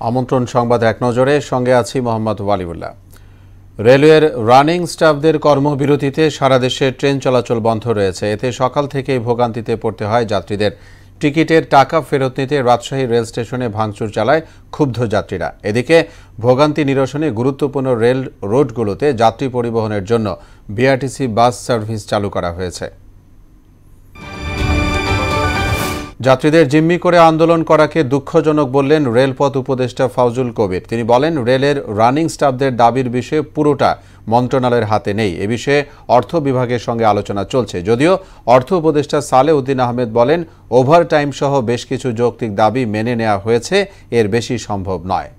আমন্ত্রণ সংবাদ এক নজরে, সঙ্গে আছি মোহাম্মদ ওয়ালিউল্লাহ। রেলওয়ের রানিং স্টাফদের কর্মবিরতিতে সারা দেশে ট্রেন চলাচল বন্ধ রয়েছে। এতে সকাল থেকেই ভোগান্তিতে পড়তে হয় যাত্রীদের। টিকিটের টাকা ফেরত নিতে রাজশাহী রেল স্টেশনে ভাঙচুর চালায় ক্ষুব্ধ যাত্রীরা। এদিকে ভোগান্তি নিরসনে গুরুত্বপূর্ণ রেল রুটগুলোতে যাত্রী পরিবহনের জন্য বিআরটিসি বাস সার্ভিস চালু করা হয়েছে। যাত্রীদের জিম্মি করে আন্দোলন করাকে দুঃখজনক বললেন রেলপথ উপদেষ্টা ফাউজুল কবির। তিনি বলেন, রেলের রানিং স্টাফদের দাবির বিষয়ে পুরোটা মন্ত্রণালয়ের হাতে নেই। এ বিষয়ে অর্থ বিভাগের সঙ্গে আলোচনা চলছে। যদিও অর্থ উপদেষ্টা সালেহ উদ্দিন আহমেদ বলেন, ওভারটাইম সহ বেশ কিছু যৌক্তিক দাবি মেনে নেওয়া হয়েছে, এর বেশি সম্ভব নয়।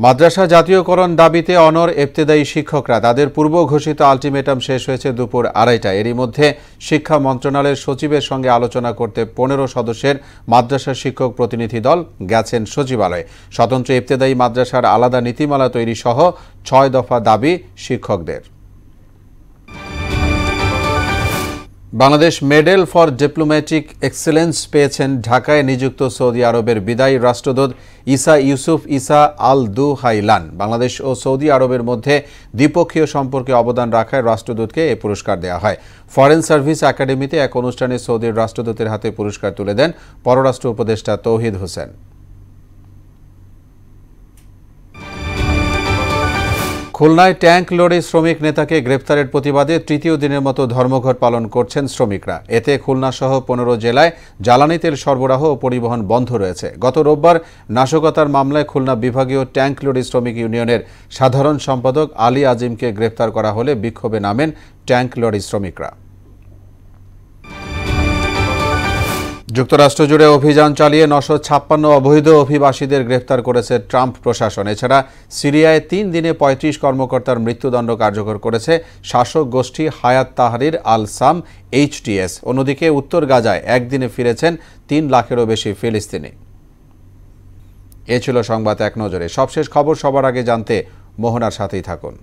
মাদ্রাসা জাতীয়করণ দাবিতে অনড় ইবতেদায়ী শিক্ষকরা। তাদের পূর্ব ঘোষিত আলটিমেটাম শেষ হয়েছে দুপুর 2:30টায়। এরই মধ্যে শিক্ষা মন্ত্রণালয়ের সচিবের সঙ্গে আলোচনা করতে 15 সদস্যের মাদ্রাসা শিক্ষক প্রতিনিধি দল গেছেন সচিবালয়ে। স্বতন্ত্র ইবতেদায়ী মাদ্রাসার আলাদা নীতিমালা তৈরি সহ 6 দফা দাবি শিক্ষকদের। Bangladesh medal for diplomatic excellence পেয়েছেন ঢাকায় নিযুক্ত সৌদি আরবের বিদায়ী রাষ্ট্রদূত ইসা ইউসুফ ইসা আল দুহাইলান। বাংলাদেশ ও সৌদি আরবের মধ্যে দ্বিপক্ষীয় সম্পর্কে অবদান রাখায় রাষ্ট্রদূতকে এ পুরস্কার দেওয়া হয়। ফরেন সার্ভিস একাডেমিতে এক অনুষ্ঠানে সৌদির রাষ্ট্রদূতের হাতে পুরস্কার তুলে দেন পররাষ্ট্র উপদেষ্টা তৌহিদ হোসেন। খুলনায় ট্যাঙ্ক লরি শ্রমিক নেতাকে গ্রেপ্তারের প্রতিবাদে তৃতীয় দিনের মতো ধর্মঘট পালন করছেন শ্রমিকরা। এতে খুলনা সহ 15 জেলায় জ্বালানি তেল সরবরাহ ও পরিবহন বন্ধ রয়েছে। গত রোববার নাশকতার মামলায় খুলনা বিভাগীয় ট্যাঙ্ক লরি শ্রমিক ইউনিয়নের সাধারণ সম্পাদক আলী আজিমকে গ্রেপ্তার করা হলে বিক্ষোভে নামেন ট্যাঙ্ক লরি শ্রমিকরা। যুক্তরাষ্ট্র জুড়ে অভিযান চালিয়ে 956 অবৈধ অভিবাসীদের গ্রেফতার করেছে ট্রাম্প প্রশাসন। এছাড়া সিরিয়ায় 3 দিনে 35 কর্মকর্তার মৃত্যুদণ্ড কার্যকর করেছে শাসক গোষ্ঠী হায়াত তাহরির আল সাম HTS। অন্যদিকে উত্তর গাজায় একদিনে ফিরেছেন 3 লাখেরও বেশি ফিলিস্তিনি। এ ছিল সংবাদ এক নজরে। সবশেষ খবর সবার আগে জানতে মোহনার সাথেই থাকুন।